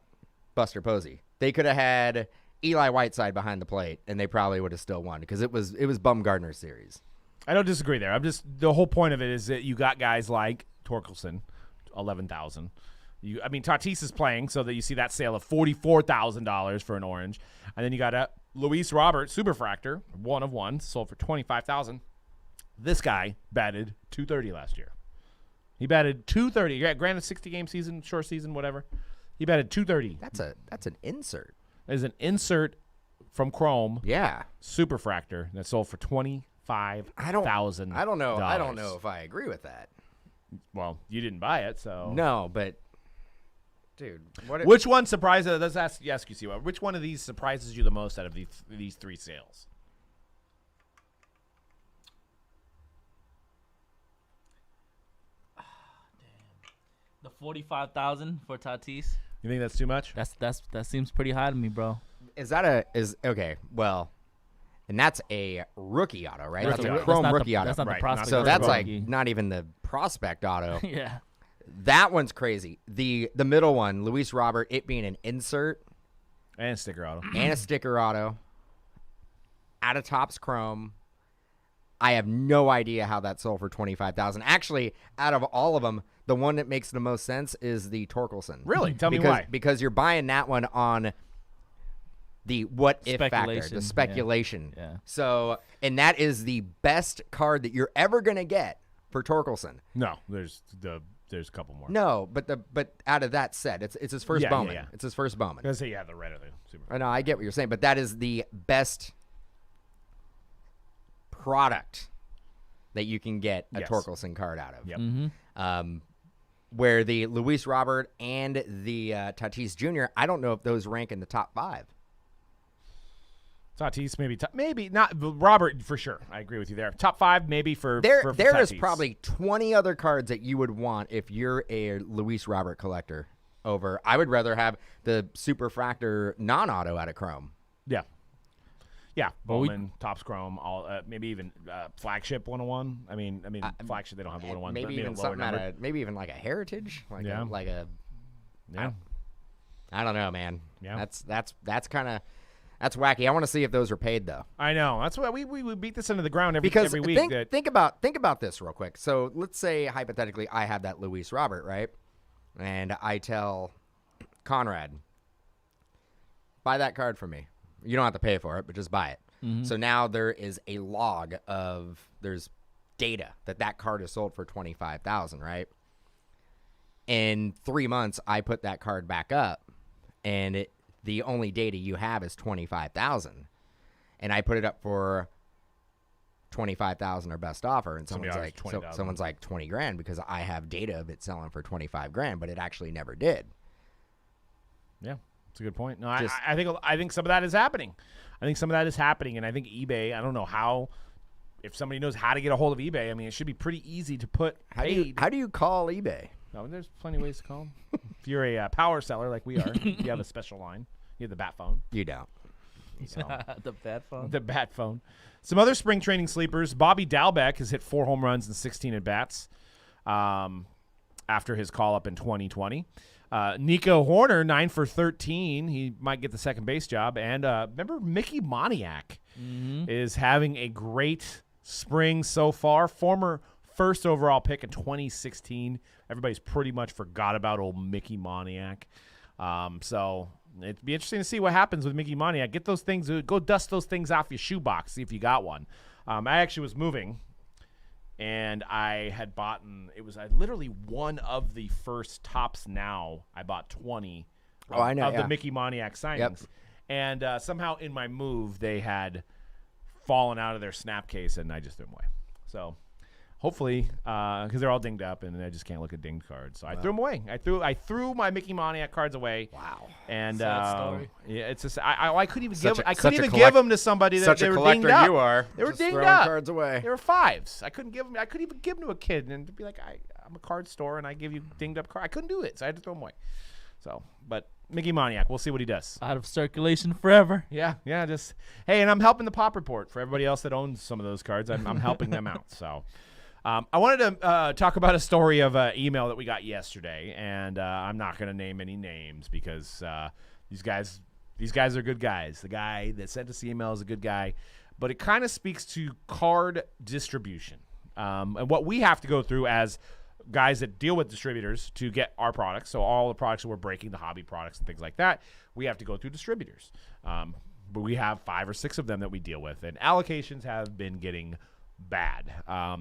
Buster Posey. They could have had Eli Whiteside behind the plate, and they probably would have still won because it was Bumgarner's series. I don't disagree there. The whole point of it is that you got guys like Torkelson, 11,000. Tatis is playing, so that you see that sale of $44,000 for an orange, and then you got Luis Robert, Superfractor, 1 of 1, sold for $25,000. This guy batted .230 last year. He batted .230. Yeah, granted, 60-game season, short season, whatever. He batted .230. That's an insert. There's an insert from Chrome. Yeah. Superfractor that sold for $25,000. I don't know. I don't know if I agree with that. Well, you didn't buy it, so no. But dude, which one surprised? Let's ask you, C-Rad. Which one of these surprises you the most out of these 3 sales? The 45,000 for Tatis. You think that's too much? That seems pretty high to me, bro. Is okay? Well, and that's a rookie auto, right? Rookie That's a auto. Chrome That's not rookie auto. That's not Right, the prospect. So that's like rookie. not even the prospect auto. Yeah. That one's crazy. The middle one, Luis Robert, it being an insert And sticker auto. and a sticker auto, out of Topps Chrome. I have no idea how that sold for $25,000. Actually, out of all of them, the one that makes the most sense is the Torkelson. Really? Tell me why. Because you're buying that one on the what if factor, Speculation, the speculation. Yeah. So, and that is the best card that you're ever gonna get for Torkelson. No, there's a couple more. No, but out of that set, it's his first Bowman. Yeah. It's his first Bowman. I was gonna say the red of the super. I know, I get what you're saying, but that is the best product that you can get a Yes. Torkelson card out of. Yep. Mm-hmm. where the Luis Robert and the Tatis Jr., I don't know if those rank in the top 5. Tatis, maybe not. Robert, for sure. I agree with you there. Top 5, maybe for There Tatis. is probably 20 other cards that you would want if you're a Luis Robert collector. I would rather have the Superfractor non-auto out of Chrome. Yeah. Yeah, Bowman, Topps Chrome, all maybe even Flagship 101. I mean, Flagship they don't have the 101. Maybe but even something out of, maybe even like a Heritage, I don't know, man. Yeah, that's kind of. That's wacky. I want to see if those are paid, though. I know. That's why we beat this into the ground every week. Think about this real quick. So let's say, hypothetically, I have that Luis Robert, right? And I tell Conrad, buy that card for me. You don't have to pay for it, but just buy it. Mm-hmm. So now there is a log there's data that card is sold for $25,000, right? In 3 months, I put that card back up, and the only data you have is $25,000, and I put it up for $25,000 or best offer, and someone's like $20,000 because I have data of it selling for $25,000, but it actually never did. Yeah, that's a good point. No, I think some of that is happening. And I think eBay. I don't know how. If somebody knows how to get a hold of eBay, I mean, it should be pretty easy to put paid. How do you call eBay? No, there's plenty of ways to call them. If you're a power seller like we are, you have a special line. You have the bat phone. You don't. So. The bat phone. The bat phone. Some other spring training sleepers. Bobby Dalbec has hit 4 home runs and 16 at-bats after his call-up in 2020. Nico Horner, 9 for 13. He might get the second base job. And remember, Mickey Moniak is having a great spring so far. Former first overall pick in 2016. Everybody's pretty much forgot about old Mickey Moniak. So it'd be interesting to see what happens with Mickey Moniak. Get those things, go dust those things off your shoebox, see if you got one. I actually was moving, and I had bought, literally one of the first Topps Now. I bought 20 of the Mickey Moniak signings. Yep. And somehow in my move, they had fallen out of their snap case, and I just threw them away. So hopefully, because they're all dinged up, and I just can't look at dinged cards. So I threw them away. I threw my Mickey Moniak cards away. Wow. And sad story. Yeah, it's just I couldn't even give them to somebody that they were dinged up. You are. They were just dinged throwing up. Cards away. They were 5s. I couldn't even give them to a kid and be like, I'm a card store and I give you dinged up cards. I couldn't do it, so I had to throw them away. So, but Mickey Moniak, we'll see what he does. Out of circulation forever. Yeah. Just hey, and I'm helping the Pop Report for everybody else that owns some of those cards. I'm helping them out. So. I wanted to talk about a story of an email that we got yesterday, and I'm not going to name any names because these guys are good guys. The guy that sent us the email is a good guy, but it kind of speaks to card distribution and what we have to go through as guys that deal with distributors to get our products. So all the products that we're breaking, the hobby products and things like that, we have to go through distributors. But we have 5 or 6 of them that we deal with, and allocations have been getting bad.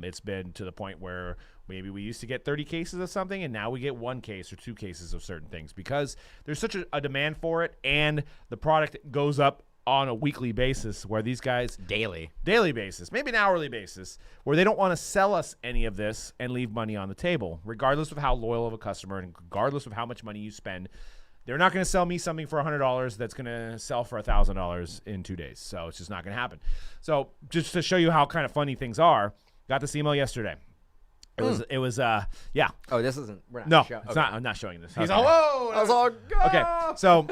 It's been to the point where maybe we used to get 30 cases of something, and now we get 1 case or 2 cases of certain things because there's such a demand for it, and the product goes up on a weekly basis where these guys daily basis, maybe an hourly basis, where they don't want to sell us any of this and leave money on the table, regardless of how loyal of a customer and regardless of how much money you spend. They're not going to sell me something for $100 that's going to sell for $1,000 in 2 days. So it's just not going to happen. So just to show you how kind of funny things are, got this email yesterday. It was yeah. Oh, this isn't. We're not No, show- it's okay. not. I'm not showing this. He's Okay. all, whoa. I was all go. Okay, so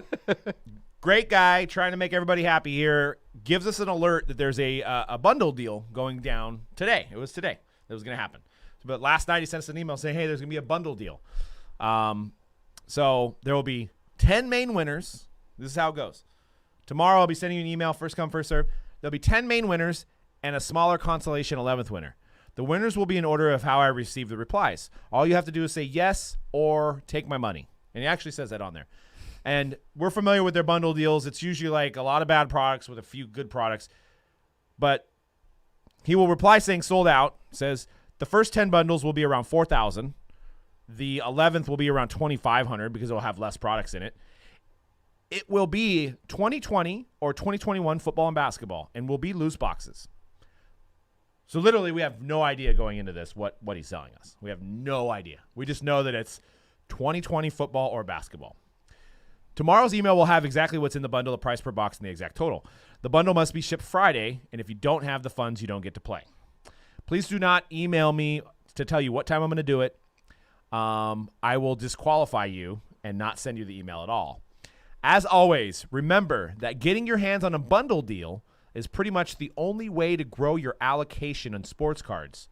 great guy trying to make everybody happy here. Gives us an alert that there's a bundle deal going down today. It was today that was going to happen. But last night he sent us an email saying, hey, there's going to be a bundle deal. So there will be 10 main winners. This is how it goes. Tomorrow I'll be sending you an email, first come, first serve. There'll be 10 main winners and a smaller consolation 11th winner. The winners will be in order of how I receive the replies. All you have to do is say yes or take my money. And he actually says that on there. And we're familiar with their bundle deals. It's usually like a lot of bad products with a few good products. But he will reply saying sold out. Says the first 10 bundles will be around 4,000. The 11th will be around 2,500 because it will have less products in it. It will be 2020 or 2021 football and basketball and will be loose boxes. So literally, we have no idea going into this what he's selling us. We have no idea. We just know that it's 2020 football or basketball. Tomorrow's email will have exactly what's in the bundle, the price per box, and the exact total. The bundle must be shipped Friday, and if you don't have the funds, you don't get to play. Please do not email me to tell you what time I'm going to do it. I will disqualify you and not send you the email at all. As always, remember that getting your hands on a bundle deal is pretty much the only way to grow your allocation on sports cards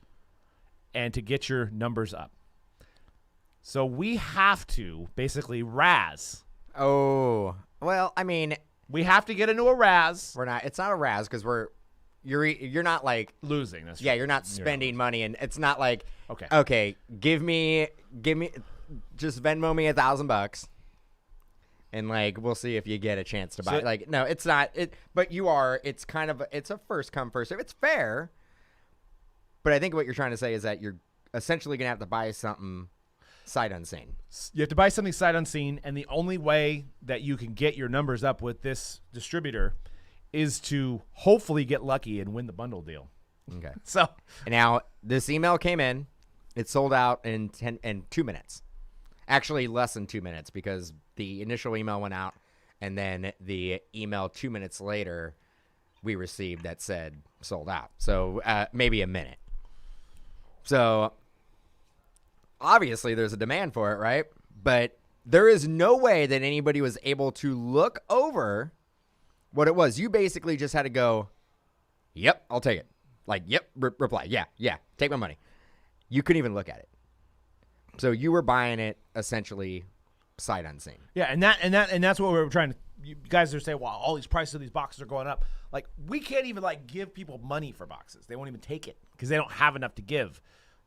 and to get your numbers up. So we have to basically razz. Oh, well, I mean, We have to get into a razz. we're not. It's not a razz because you're not like Losing. That's yeah, true. you're not spending money, and it's not like Okay. give me, just Venmo me $1,000, and like we'll see if you get a chance to buy. So- Like no, it's not. But you are. It's kind of it's a first come first serve. It's fair, but I think what you're trying to say is that you're essentially gonna have to buy something sight unseen. You have to buy something sight unseen, and the only way that you can get your numbers up with this distributor is to hopefully get lucky and win the bundle deal. Okay. So Now this email came in. It sold out in 2 minutes. Actually, less than 2 minutes because the initial email went out, and then the email 2 minutes later we received that said sold out. So maybe a minute. So obviously there's a demand for it, right? But there is no way that anybody was able to look over what it was. You basically just had to go, yep, I'll take it. Like, yep, reply. Yeah, take my money. You couldn't even look at it. So you were buying it essentially sight unseen. yeah, and that's what we're trying to. You guys are saying, "Wow, all these prices of these boxes are going up." Like, we can't even like give people money for boxes. They won't even take it because they don't have enough to give.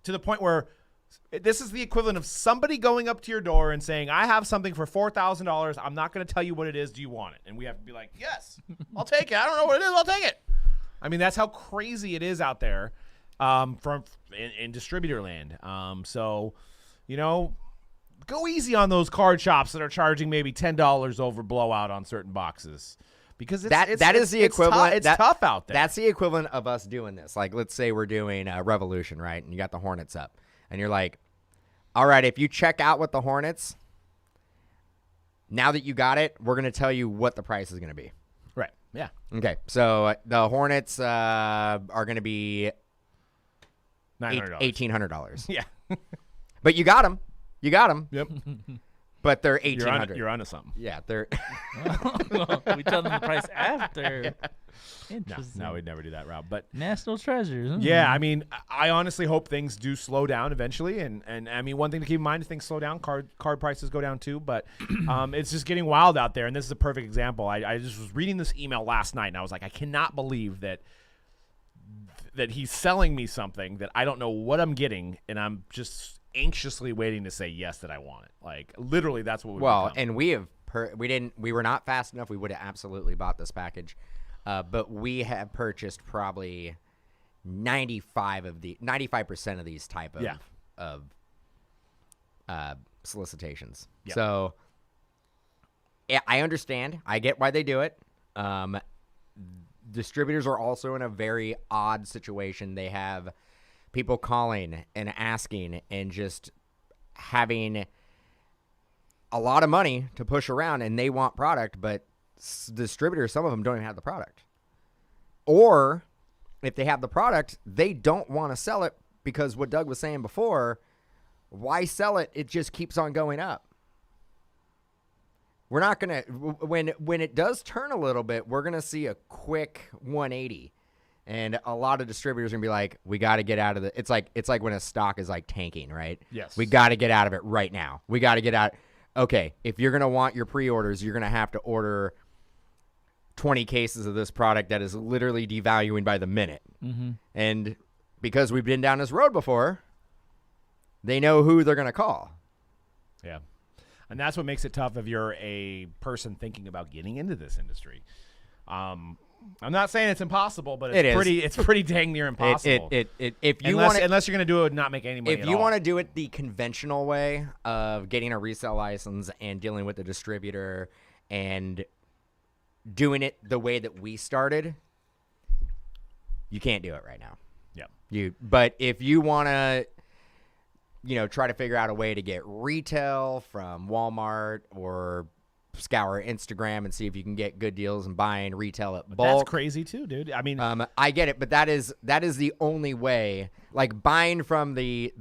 To the point where this is the equivalent of somebody going up to your door and saying, "I have something for $4,000. I'm not going to tell you what it is. Do you want it?" And we have to be like, "Yes, I'll take it. I don't know what it is. I'll take it." I mean, that's how crazy it is out there, in distributor land. So, you know, go easy on those card shops that are charging maybe $10 over blowout on certain boxes, because That is the equivalent. It's tough out there. That's the equivalent of us doing this. Like, let's say we're doing Revolution, right? And you got the Hornets up, and you're like, "All right, if you check out with the Hornets, now that you got it, we're gonna tell you what the price is gonna be." right. Yeah. Okay, so the Hornets are gonna be $900. $1,800. Yeah. But you got them. You got them. Yep. But they're You're $1,800. you're onto something. Yeah, they're. We tell them the price after. No, Interesting. no, we'd never do that route. But National treasures. yeah, I mean, I honestly hope things do slow down eventually. And I mean, one thing to keep in mind, if things slow down, card prices go down too. But it's just getting wild out there. And this is a perfect example. I just was reading this email last night, and I was like, I cannot believe that he's selling me something that I don't know what I'm getting, and I'm just anxiously waiting to say yes that I want it. Like, literally, that's what we And we have we were not fast enough. We would have absolutely bought this package, but we have purchased probably 95% of these type of solicitations. Yeah. So yeah, I understand. I get why they do it. Distributors are also in a very odd situation. They have people calling and asking and just having a lot of money to push around, and they want product, but distributors, some of them don't even have the product. Or if they have the product, they don't want to sell it because what Doug was saying before, why sell it? It just keeps on going up. We're not going to, when it does turn a little bit, we're going to see a quick 180. And a lot of distributors are going to be like, we got to get out of the, it's like when a stock is like tanking, right? Yes. We got to get out of it right now. We got to get out. Okay, if you're going to want your pre-orders, you're going to have to order 20 cases of this product that is literally devaluing by the minute. Mm-hmm. And because we've been down this road before, they know who they're going to call. Yeah. And that's what makes it tough if you're a person thinking about getting into this industry. I'm not saying it's impossible, but it's pretty dang near impossible. If you want unless you're going to do it and not make any money if you want to do it the conventional way of getting a resale license and dealing with the distributor and doing it the way that we started, you can't do it right now. Yeah. But if you want to, try to figure out a way to get retail from Walmart or scour Instagram and see if you can get good deals and buying retail at bulk. That's crazy too, dude. I mean, I get it, but that is the only way. Like buying from the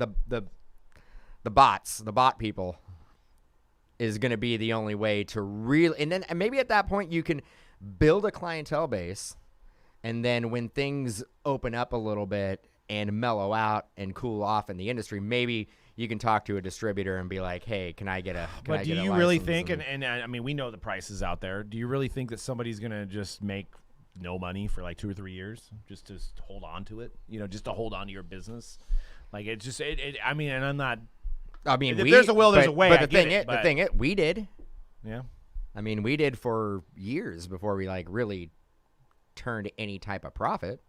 bots, the bot people, is going to be the only way to really. And maybe at that point you can build a clientele base, and then when things open up a little bit and mellow out and cool off in the industry, maybe you can talk to a distributor and be like, "Hey, can I get a?" But do you really think? And I mean, we know the prices out there. Do you really think that somebody's gonna just make no money for like 2 or 3 years just to hold on to it? Just to hold on to your business. Like it's just. I mean, and I'm not. I mean, if there's a will, there's a way. But the thing, we did. Yeah. I mean, we did for years before we like really turned any type of profit.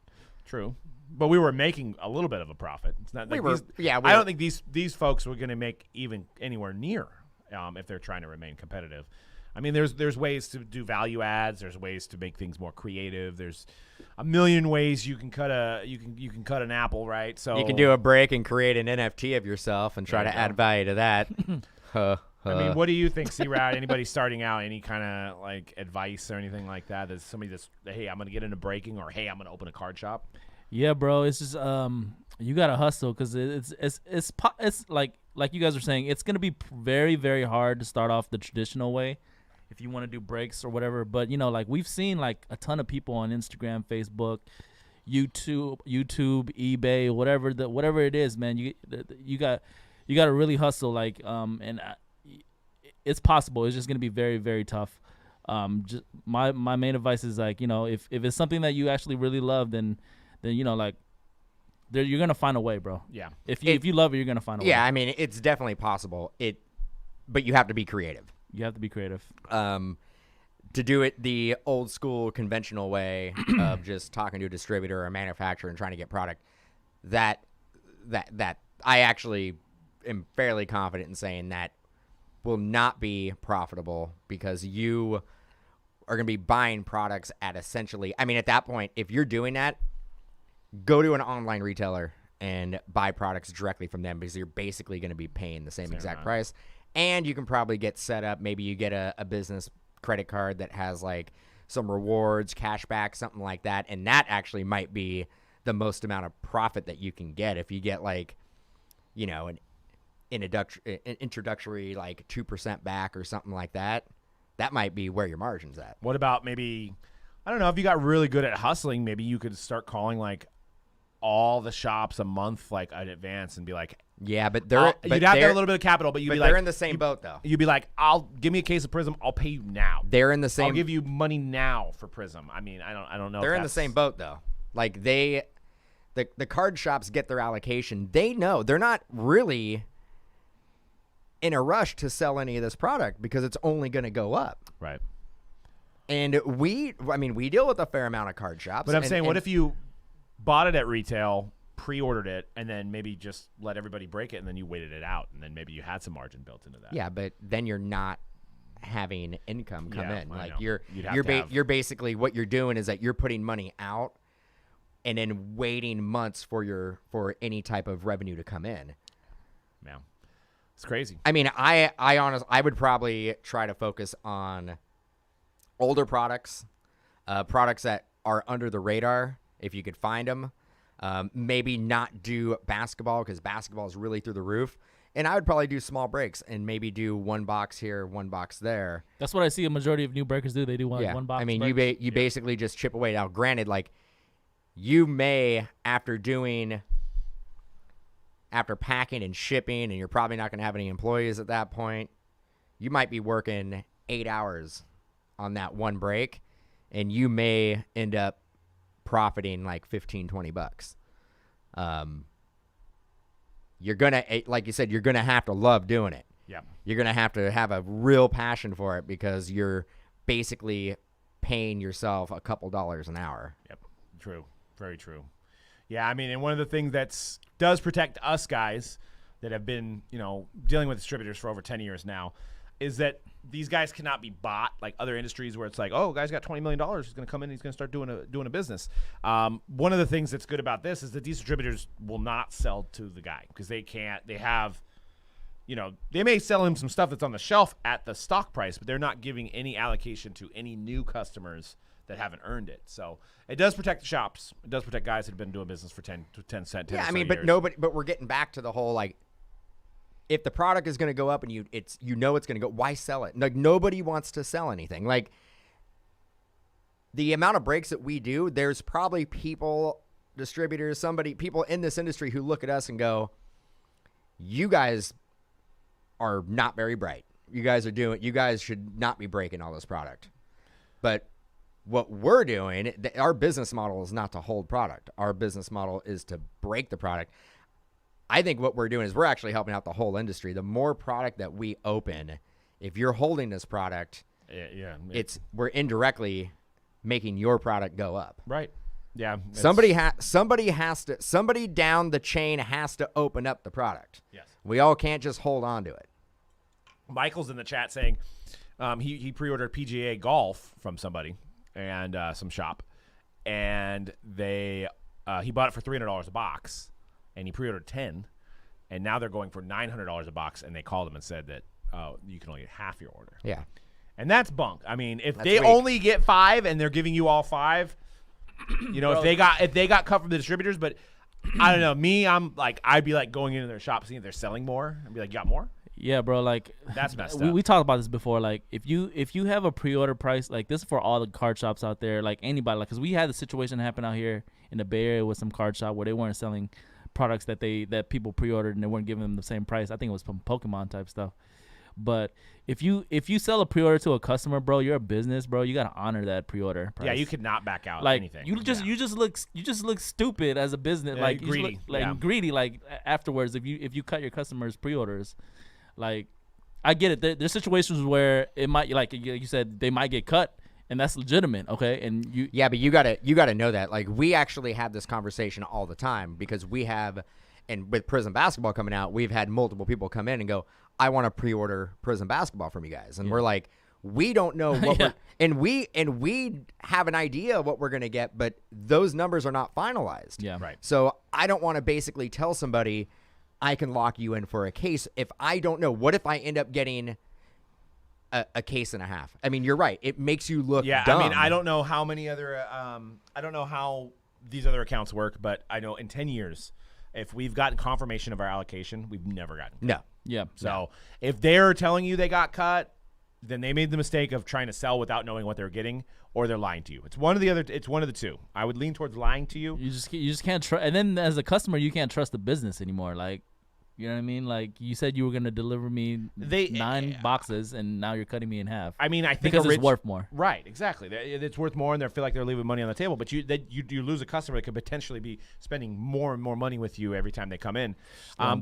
True. But we were making a little bit of a profit. It's not like I don't think these folks were going to make even anywhere near if they're trying to remain competitive. I mean, there's ways to do value adds. There's ways to make things more creative. There's a million ways you can cut an apple, right? So you can do a break and create an NFT of yourself and try to add value to that. I mean, what do you think, C-Rad? Anybody starting out, any kind of like advice or anything like that? There's somebody that's, hey, I'm going to get into breaking, or hey, I'm going to open a card shop. Yeah, bro. It's just you gotta hustle because it's like you guys are saying, it's gonna be very, very hard to start off the traditional way if you want to do breaks or whatever. But like we've seen like a ton of people on Instagram, Facebook, YouTube, eBay, whatever it is, man. You got to really hustle. Like and it's possible. It's just gonna be very, very tough. Just my main advice is like if it's something that you actually really love, then like you're gonna find a way, bro. Yeah. If you love it, you're gonna find a way. Yeah, I mean, it's definitely possible. But you have to be creative. You have to be creative. To do it the old school conventional way of just talking to a distributor or a manufacturer and trying to get product, that I actually am fairly confident in saying that will not be profitable, because you are going to be buying products at essentially, I mean, at that point, if you're doing that, go to an online retailer and buy products directly from them, because you're basically going to be paying the same exact price. And you can probably get set up. Maybe you get a business credit card that has like some rewards, cash back, something like that. And that actually might be the most amount of profit that you can get. If you get like, an introductory like 2% back or something like that, that might be where your margin's at. What about maybe, I don't know, if you got really good at hustling, maybe you could start calling like all the shops a month like in advance and be like, yeah, but you'd have to have a little bit of capital, but you'd be like, they're in the same boat though. You'd be like, give me a case of Prism, I'll pay you now. They're in the same. I'll give you money now for Prism. I mean, I don't know. They're in the same boat though. Like the card shops get their allocation. They know they're not really in a rush to sell any of this product because it's only going to go up. Right. And we deal with a fair amount of card shops. But I'm saying, what if you bought it at retail, pre-ordered it, and then maybe just let everybody break it, and then you waited it out, and then maybe you had some margin built into that? Yeah, but then you're not having income come in. Like you're basically, what you're doing is that you're putting money out and then waiting months for any type of revenue to come in. Yeah. It's crazy. I mean, I would probably try to focus on older products, products that are under the radar if you could find them. Maybe not do basketball, because basketball is really through the roof. And I would probably do small breaks and maybe do one box here, one box there. That's what I see a majority of new breakers do. They do one box. I mean, you basically just chip away. Now, granted, like you may, after packing and shipping, and you're probably not going to have any employees at that point, you might be working 8 hours on that one break, and you may end up profiting like $15-20. You're going to, like you said, you're going to have to love doing it. Yeah. You're going to have a real passion for it, because you're basically paying yourself a couple dollars an hour. Yep. True. Very true. Yeah, I mean, and one of the things that does protect us guys that have been, dealing with distributors for over 10 years now, is that these guys cannot be bought like other industries where it's like, oh, guy's got $20 million. He's going to come in and he's going to start doing a business. One of the things that's good about this is that these distributors will not sell to the guy because they have, they may sell him some stuff that's on the shelf at the stock price, but they're not giving any allocation to any new customers that haven't earned it. So it does protect the shops. It does protect guys that have been doing business for 10 Yeah, I mean, years. but we're getting back to the whole, like, if the product is going to go up and it's going to go, why sell it? Like, nobody wants to sell anything. Like, the amount of breaks that we do, there's probably distributors, people in this industry who look at us and go, you guys are not very bright. You guys should not be breaking all this product. But what we're doing, our business model is not to hold product. Our business model is to break the product. I think what we're doing is we're actually helping out the whole industry. The more product that we open, if you're holding this product, we're indirectly making your product go up. Right. Yeah. Somebody down the chain has to open up the product. Yes. We all can't just hold on to it. Michael's in the chat saying he pre-ordered PGA golf from somebody and some shop, and he bought it for $300 a box. And he pre-ordered 10, and now they're going for $900 a box, and they called him and said that you can only get half your order. Yeah. And that's bunk. I mean, if That's they weak. only get 5 and they're giving you all 5, if they got cut from the distributors, but I don't know. Me, I'd be like going into their shop seeing if they're selling more. I'd be like, you got more? Yeah, bro. Like That's messed up. we talked about this before. Like if you have a pre-order price, like this is for all the card shops out there, like anybody, like because we had the situation happen out here in the Bay Area with some card shop where they weren't selling products that people pre-ordered and they weren't giving them the same price. I think it was from Pokemon type stuff. But if you sell a pre-order to a customer, bro, you're a business, bro. You gotta honor that pre-order price. Yeah, you could not back out like anything. you just look stupid as a business, Yeah, like greedy. You just look, like greedy. Like afterwards, if you cut your customers' pre-orders, like I get it. There's situations where it might, like you said, they might get cut. And that's legitimate, okay? And but you gotta know that. Like, we actually have this conversation all the time because we have, and with Prism Basketball coming out, we've had multiple people come in and go, I want to pre-order Prism Basketball from you guys. And we're like, we don't know what we're, and we have an idea of what we're gonna get, but those numbers are not finalized. Yeah. Right. So I don't want to basically tell somebody I can lock you in for a case if I don't know. What if I end up getting a case and a half? I mean, you're right. It makes you look dumb. I mean, I don't know how many other I don't know how these other accounts work, but I know in 10 years, if we've gotten confirmation of our allocation, we've never gotten cut. No. yeah. So if they're telling you they got cut, then they made the mistake of trying to sell without knowing what they're getting, or they're lying to you. It's one of the other. It's one of the two. I would lean towards lying to you. You just can't trust. And then as a customer, you can't trust the business anymore. Like, you know what I mean? Like you said, you were gonna deliver me 9 boxes, and now you're cutting me in half. I mean, I think because it's worth more. Right, exactly. It's worth more, and they feel like they're leaving money on the table. But you lose a customer that could potentially be spending more and more money with you every time they come in.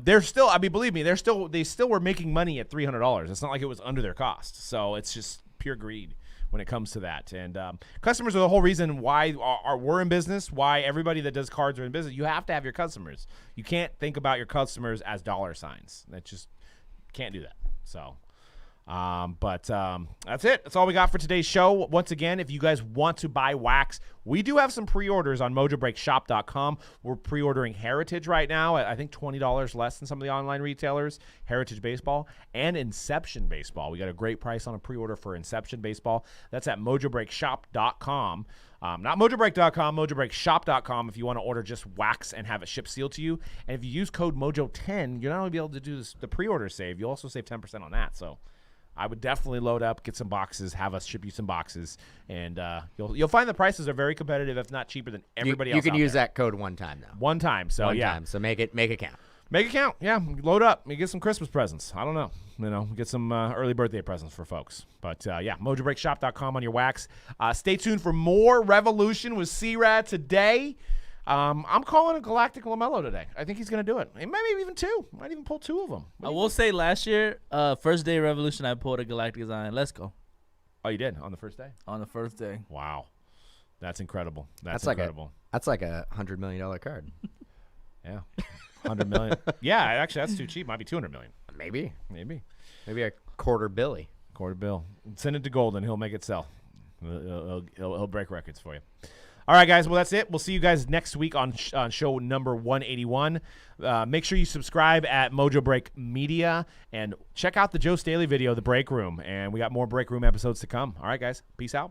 They're still. I mean, believe me, they still were making money at $300. It's not like it was under their cost. So it's just pure greed when it comes to that. And customers are the whole reason why we're in business, why everybody that does cards are in business. You have to have your customers. You can't think about your customers as dollar signs. That just can't do that. So, but that's it. That's all we got for today's show. Once again, if you guys want to buy wax, we do have some pre-orders on mojobreakshop.com. We're pre-ordering Heritage right now at, I think, $20 less than some of the online retailers, Heritage Baseball, and Inception Baseball. We got a great price on a pre-order for Inception Baseball. That's at mojobreakshop.com. Not mojobreak.com, mojobreakshop.com if you want to order just wax and have it shipped sealed to you. And if you use code MOJO10, you'll not only be able to do the pre-order save, you'll also save 10% on that. So I would definitely load up, get some boxes, have us ship you some boxes, and you'll find the prices are very competitive, if not cheaper than everybody else. You can out use there. that code one time though. One time. So One yeah, time. So make it count. make it count. Yeah, load up. You get some Christmas presents. I don't know. Get some early birthday presents for folks. But yeah, mojobreakshop.com on your wax. Stay tuned for more Revolution with C-Rad today. I'm calling a Galactic LaMelo today. I think he's going to do it. Maybe even 2. Might even pull 2 of them. I will say last year, first day Revolution, I pulled a Galactic design. Let's go. Oh, you did? On the first day? On the first day. Wow. That's incredible. That's like incredible. That's like a $100 million card. Yeah. 100 million. Yeah, actually, that's too cheap. Might be 200 million. Maybe Maybe. a quarter Billy. Quarter bill. Send it to Golden. He'll make it sell. He'll break records for you. All right, guys. Well, that's it. We'll see you guys next week on show number 181. Make sure you subscribe at Mojobreak Media and check out the Joe Staley video, The Break Room. And we got more Break Room episodes to come. All right, guys. Peace out.